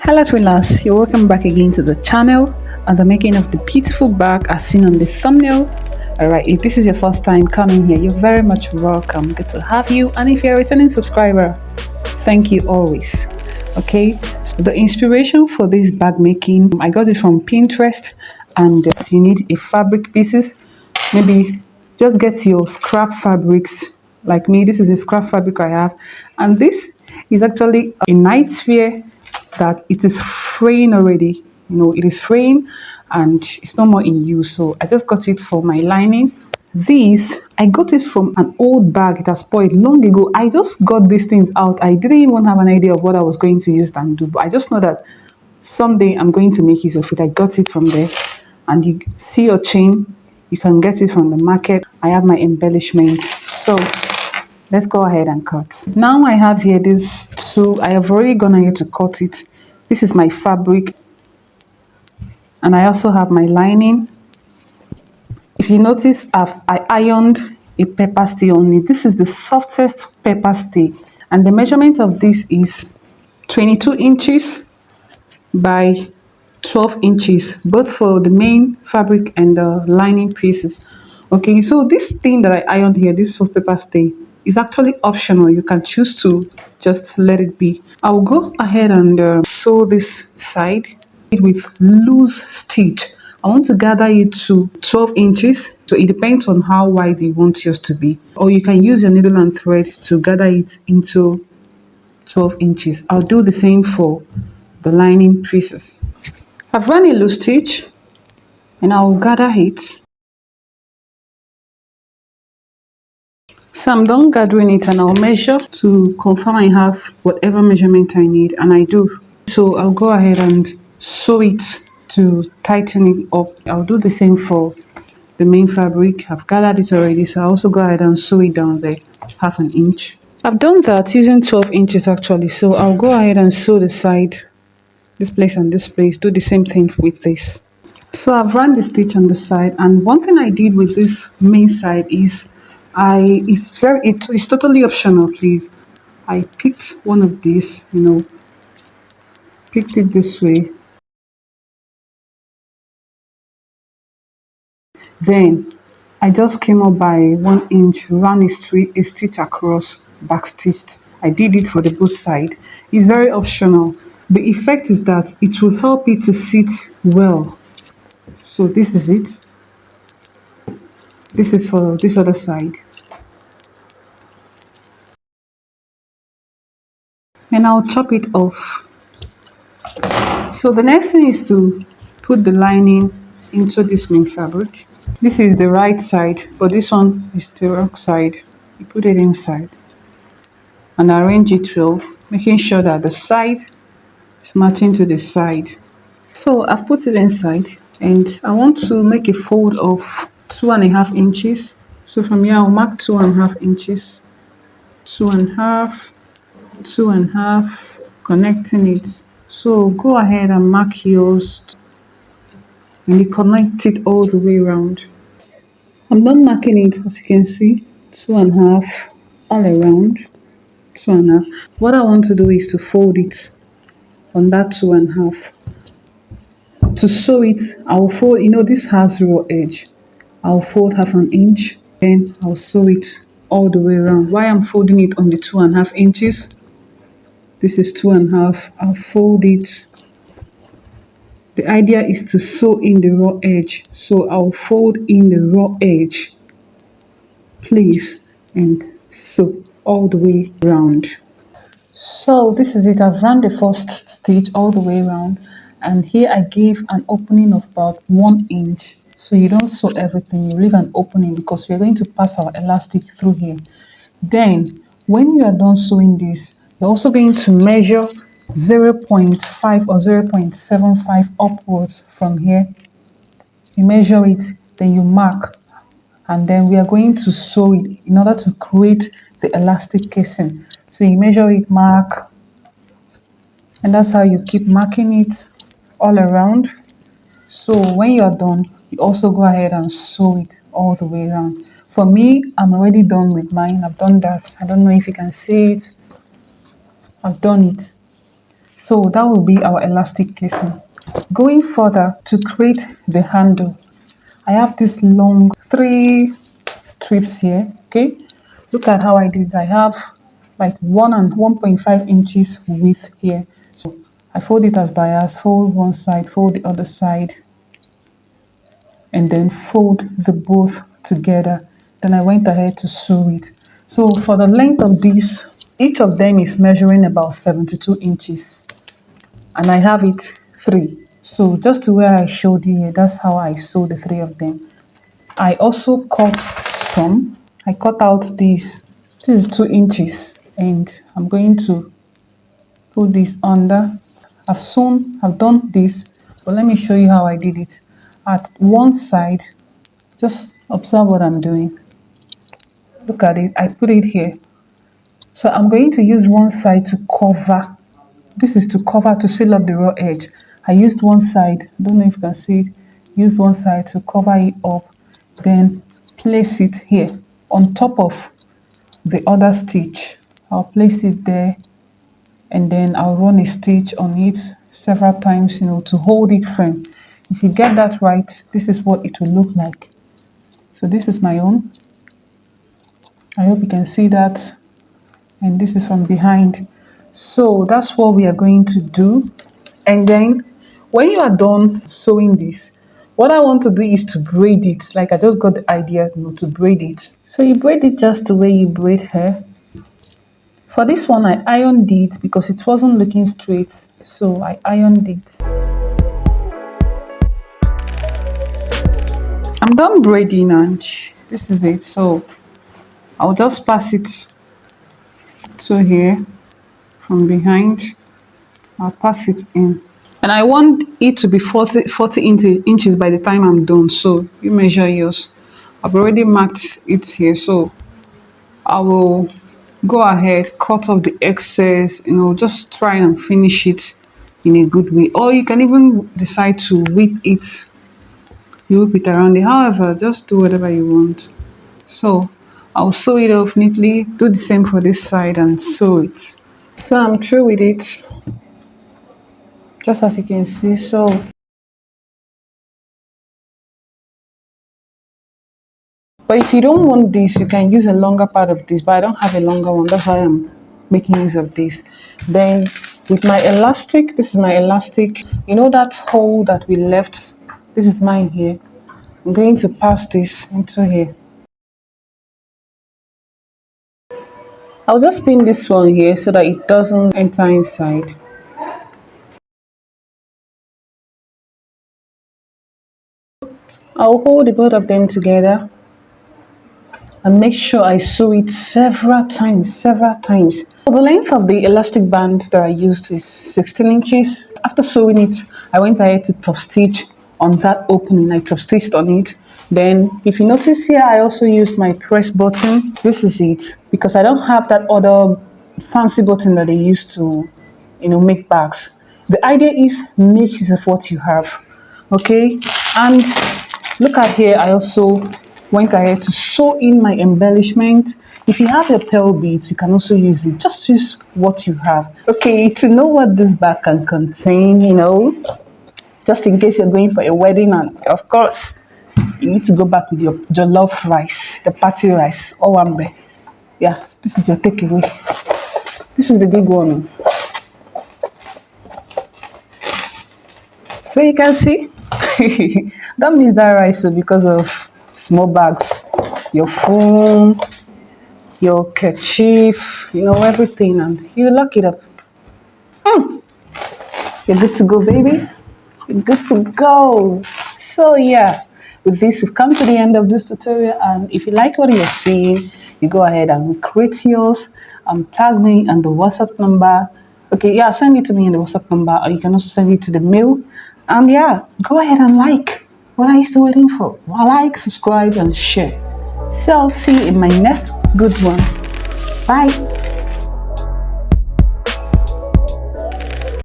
Hello Twinlers, you're welcome back again to the channel and the making of the beautiful bag as seen on the thumbnail. Alright, if this is your first time coming here, you're very much welcome. Good to have you. And if you're a returning subscriber, thank you always. Okay, so the inspiration for this bag making, I got it from Pinterest, and you need a fabric pieces. Maybe just get your scrap fabrics. Like me, this is a scrap fabric I have, and this is actually a night wear that it is fraying already. You know, it is fraying and it's no more in use. So I just got it for my lining. This, I got it from an old bag. It has spoiled long ago. I just got these things out. I didn't even have an idea of what I was going to use it and do. But I just know that someday I'm going to make use of it. I got it from there. And you see your chain, you can get it from the market. I have my embellishment. So let's go ahead and cut. Now I have here these two. I have already gone ahead to cut it. This is my fabric, and I also have my lining. If you notice, I ironed a pepper stay on it. This is the softest pepper stay, and the measurement of this is 22 inches by 12 inches, both for the main fabric and the lining pieces. Okay, so this thing that I ironed here, this soft pepper stay, is actually optional. You can choose to just let it be. I'll go ahead and sew this side with loose stitch. I want to gather it to 12 inches, so it depends on how wide you want yours to be, or you can use your needle and thread to gather it into 12 inches. I'll do the same for the lining pieces. I've run a loose stitch and I'll gather it. So I'm done gathering it, and I'll measure to confirm I have whatever measurement I need, and I do. So I'll go ahead and sew it to tighten it up. I'll do the same for the main fabric. I've gathered it already, so I'll also go ahead and sew it down there, half an inch. I've done that using 12 inches actually, so I'll go ahead and sew the side, this place and this place, do the same thing with this. So I've run the stitch on the side, and one thing I did with this main side is it's totally optional, please. I picked one of these, picked it this way. Then I just came up by 1 inch, ran a stitch across, back stitched. I did it for the both side. It's very optional. The effect is that it will help it to sit well. So this is it. This is for this other side. And I'll chop it off. So the next thing is to put the lining into this main fabric. This is the right side, but this one is the wrong side. You put it inside and arrange it well, making sure that the side is matching to the side. So I've put it inside, and I want to make a fold of 2.5 inches. So from here I'll mark 2.5 inches, 2.5, 2.5, connecting it. So go ahead and mark yours, and you connect it all the way around. I'm not marking it, as you can see, 2.5 all around, 2.5. What I want to do is to fold it on that 2.5. To sew it, I'll fold, this has raw edge. I'll fold half an inch, then I'll sew it all the way around. Why I'm folding it on the 2.5 inches? This is 2.5. I'll fold it. The idea is to sew in the raw edge. So I'll fold in the raw edge, please, and sew all the way around. So this is it. I've run the first stitch all the way around, and here I gave an opening of about 1 inch. So you don't sew everything, you leave an opening because we're going to pass our elastic through here. Then when you are done sewing this, you're also going to measure 0.5 or 0.75 upwards from here. You measure it, then you mark, and then we are going to sew it in order to create the elastic casing. So you measure it, mark, and that's how you keep marking it all around. So when you're done, you also go ahead and sew it all the way around. For me, I'm already done with mine. I've done that. I don't know if you can see it. I've done it. So that will be our elastic casing. Going further to create the handle, I have this long 3 strips here. Okay, look at how I did it. I have like 1.5 inches width here. So I fold it as bias, fold one side, fold the other side, and then fold the both together. Then I went ahead to sew it. So for the length of these, each of them is measuring about 72 inches, and I have it 3. So just to where I showed you here, that's how I sew the 3 of them. I also cut some. I cut out this. This is 2 inches, and I'm going to put this under. I've done this, but let me show you how I did it. At one side, just observe what I'm doing. Look at it. I put it here. So I'm going to use one side to cover. This is to cover, to seal up the raw edge. I used one side. Don't know if you can see it. Use one side to cover it up. Then place it here on top of the other stitch. I'll place it there, and then I'll run a stitch on it several times, to hold it firm. If you get that right, this is what it will look like. So this is my own. I hope you can see that. And this is from behind. So that's what we are going to do. And then when you are done sewing this, what I want to do is to braid it. Like I just got the idea, to braid it. So you braid it just the way you braid hair. For this one, I ironed it because it wasn't looking straight. So I ironed it. I'm done braiding and this is it. So I'll just pass it to here from behind. I'll pass it in. And I want it to be 40 inches by the time I'm done. So you measure yours. I've already marked it here. So I will go ahead, cut off the excess, just try and finish it in a good way. Or you can even decide to whip it. You whip it around it. However, just do whatever you want. So I'll sew it off neatly. Do the same for this side and sew it. So I'm through with it. Just as you can see. So but if you don't want this, you can use a longer part of this, but I don't have a longer one. That's why I'm making use of this. Then with my elastic, this is my elastic. You know that hole that we left? This is mine here. I'm going to pass this into here. I'll just pin this one here so that it doesn't enter inside. I'll hold the both of them together and make sure I sew it several times. So the length of the elastic band that I used is 16 inches. After sewing it, I went ahead to top stitch on that opening. I top stitched on it. Then if you notice here, I also used my press button. This is it, because I don't have that other fancy button that they used to make bags. The idea is make use of what you have. Okay, and look at here, I also went ahead to sew in my embellishment. If you have your pearl beads, you can also use it. Just use what you have. Okay, to know what this bag can contain, just in case you're going for a wedding, and of course you need to go back with your jollof rice, the party rice, owambe. Yeah, this is your takeaway. This is the big one. So you can see, don't miss that rice because of small bags, your phone, your kerchief, everything, and you lock it up. You're good to go, baby. You're good to go. So yeah, with this, we've come to the end of this tutorial, and if you like what you're seeing, you go ahead and create yours, tag me and the WhatsApp number. Okay, yeah, send it to me in the WhatsApp number, or you can also send it to the mail. And yeah, go ahead and like. What are you still waiting for? Like, subscribe, and share. So I'll see you in my next good one. Bye.